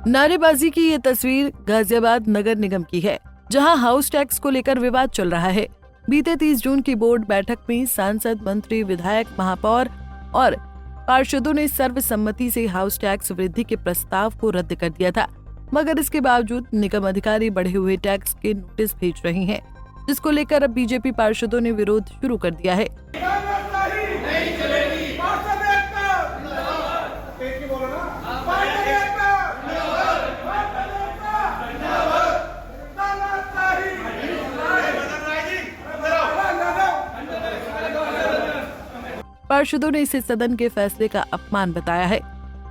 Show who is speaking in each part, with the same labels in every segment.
Speaker 1: नारेबाजी की ये तस्वीर गाजियाबाद नगर निगम की है, जहां हाउस टैक्स को लेकर विवाद चल रहा है। बीते 30 जून की बोर्ड बैठक में सांसद, मंत्री, विधायक, महापौर और पार्षदों ने सर्वसम्मति से हाउस टैक्स वृद्धि के प्रस्ताव को रद्द कर दिया था, मगर इसके बावजूद निगम अधिकारी बढ़े हुए टैक्स के नोटिस भेज रहे हैं, जिसको लेकर अब बीजेपी पार्षदों ने विरोध शुरू कर दिया है। पार्षदों ने इसे सदन के फैसले का अपमान बताया है।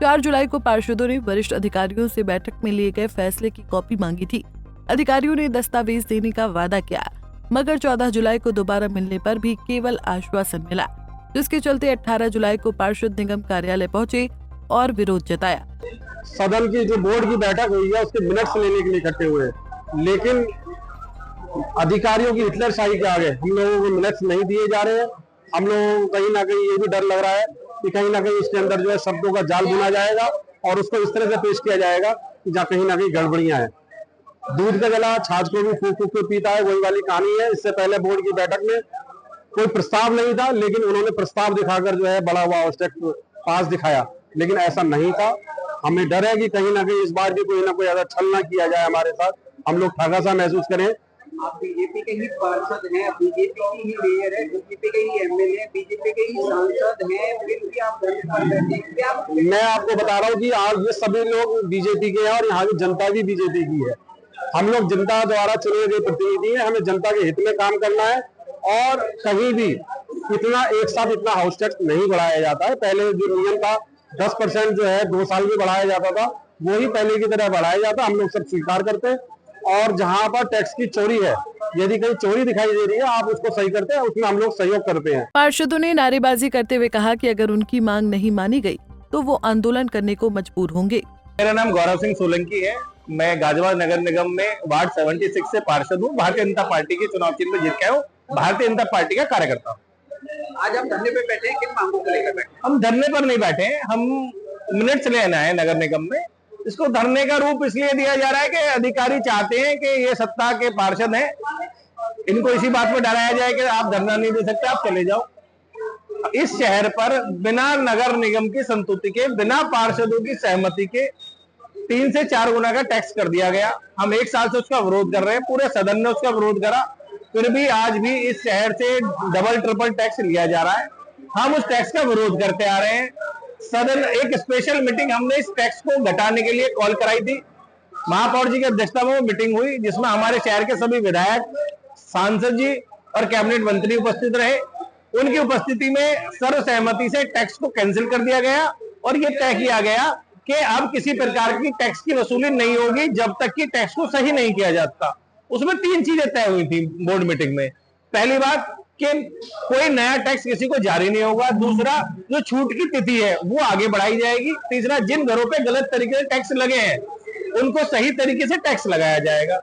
Speaker 1: 4 जुलाई को पार्षदों ने वरिष्ठ अधिकारियों से बैठक में लिए गए फैसले की कॉपी मांगी थी। अधिकारियों ने दस्तावेज देने का वादा किया, मगर 14 जुलाई को दोबारा मिलने पर भी केवल आश्वासन मिला, जिसके चलते 18 जुलाई को पार्षद निगम कार्यालय पहुंचे और विरोध जताया।
Speaker 2: सदन की जो बोर्ड की बैठक हुई है उसके मिनट्स लेने के लिए इकट्ठे हुए, लेकिन अधिकारियों की हिटलरशाही के आगे हम लोगों को मिनट्स नहीं दिए जा रहे हैं। हम लोगों को कहीं ना कहीं ये भी डर लग रहा है कि कहीं ना कहीं इसके अंदर जो है शब्दों का जाल बुना जाएगा और उसको इस तरह से पेश किया जाएगा कि जहाँ कहीं ना कहीं गड़बड़ियां हैं। दूध का गला छाछ को भी फूक फूक के पीता है, वही वाली कहानी है। इससे पहले बोर्ड की बैठक में कोई प्रस्ताव नहीं था, लेकिन उन्होंने प्रस्ताव दिखाकर जो है बड़ा हुआ हाउस टैक्स पास दिखाया, लेकिन ऐसा नहीं था। हमें डर है कि कहीं ना कहीं इस बार भी कोई ना कोई ऐसा छल ना किया जाए हमारे साथ, हम लोग ठगा सा महसूस करें।
Speaker 3: आप बीजेपी के ही पार्षद हैं, बीजेपी की ही मेयर है, बीजेपी के ही एमएलए, बीजेपी के ही सांसद हैं, फिर भी आप धरने पर बैठे हैं क्या?
Speaker 2: मैं आपको बता रहा हूँ कि आज ये सभी लोग बीजेपी के हैं और यहाँ की जनता भी बीजेपी की है। हम लोग जनता द्वारा चुने गए प्रतिनिधि हैं, हमें जनता के हित में काम करना है और कहीं भी इतना एक साथ इतना हाउस टैक्स नहीं बढ़ाया जाता है। पहले जो नियम था 10% जो है 2 साल में बढ़ाया जाता था, वही पहले की तरह बढ़ाया जाता। हम लोग सब स्वीकार करते हैं और जहाँ पर टैक्स की चोरी है, यदि कहीं चोरी दिखाई दे रही है, आप उसको सही करते हैं, उसमें हम लोग सहयोग करते हैं।
Speaker 1: पार्षदों ने नारेबाजी करते हुए कहा कि अगर उनकी मांग नहीं मानी गई तो वो आंदोलन करने को मजबूर होंगे।
Speaker 4: मेरा नाम गौरव सिंह सोलंकी है। मैं गाजियाबाद नगर निगम में वार्ड 76 से पार्षद हूँ। भारतीय जनता पार्टी के चुनाव चिन्ह में जीत के आया हूँ। भारतीय जनता पार्टी का कार्यकर्ता हूँ।
Speaker 3: आज हम धरने पे बैठे हैं, किन मांगों को लेकर बैठे?
Speaker 4: हम धरने पर नहीं बैठे, हम मिनट्स लेना है नगर निगम में। इसको धरने का रूप इसलिए दिया जा रहा है कि अधिकारी चाहते हैं कि ये सत्ता के पार्षद हैं, इनको इसी बात में डराया जाए कि आप धरना नहीं दे सकते, आप चले जाओ। इस शहर पर बिना नगर निगम की संतुष्टि के, बिना पार्षदों की सहमति के 3 से 4 गुना का टैक्स कर दिया गया। हम 1 साल से उसका विरोध कर रहे हैं, पूरे सदन ने उसका विरोध करा, फिर भी आज भी इस शहर से डबल ट्रिपल टैक्स लिया जा रहा है। हम उस टैक्स का विरोध करते आ रहे हैं। सदन एक स्पेशल मीटिंग हमने इस टैक्स को घटाने के लिए कॉल कराई थी। महापौर जी की अध्यक्षता में वो मीटिंग हुई, जिसमें हमारे शहर के सभी विधायक, सांसद जी और कैबिनेट मंत्री उपस्थित रहे। उनकी उपस्थिति में सर्वसहमति से टैक्स को कैंसिल कर दिया गया और ये तय किया गया कि अब किसी प्रकार की टैक्स की वसूली नहीं होगी जब तक कि टैक्स को सही नहीं किया जाता। उसमें 3 चीजें तय हुई थी बोर्ड मीटिंग में। पहली बात कि कोई नया टैक्स किसी को जारी नहीं होगा। दूसरा, जो छूट की तिथि है वो आगे बढ़ाई जाएगी। तीसरा, जिन घरों पे गलत तरीके से टैक्स लगे हैं उनको सही तरीके से टैक्स लगाया जाएगा।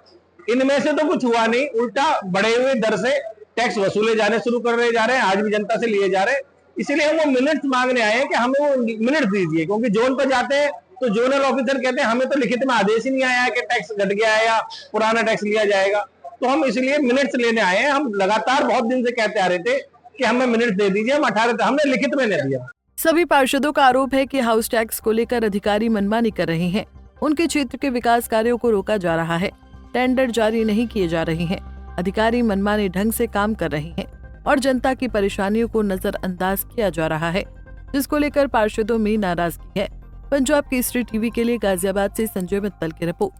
Speaker 4: इनमें से तो कुछ हुआ नहीं, उल्टा बढ़े हुए दर से टैक्स वसूले जाने शुरू कर रहे जा रहे हैं, आज भी जनता से लिए जा रहे हैं। इसीलिए हम वो मिनट्स मांगने आए हैं कि हमें वो मिनट्स दीजिए, क्योंकि जोन पर जाते हैं तो जोनल ऑफिसर कहते हैं हमें तो लिखित में आदेश ही नहीं आया है कि टैक्स घट गया है या पुराना टैक्स लिया जाएगा। तो हम इसलिए मिनट्स लेने आए हैं। हम लगातार बहुत दिन से कहते आ रहे थे कि हमें मिनट्स दे दीजिए, हम 18 हमने लिखित में नहीं दिया।
Speaker 1: सभी पार्षदों का आरोप है कि हाउस टैक्स को लेकर अधिकारी मनमानी कर रहे हैं। उनके क्षेत्र के विकास कार्यों को रोका जा रहा है, टेंडर जारी नहीं किए जा रहे हैं, अधिकारी मनमाने ढंग से काम कर रहे हैं और जनता की परेशानियों को नजरअंदाज किया जा रहा है, जिसको लेकर पार्षदों में नाराजगी है। पंजाब केसरी टीवी के लिए गाजियाबाद से संजय मित्तल की रिपोर्ट।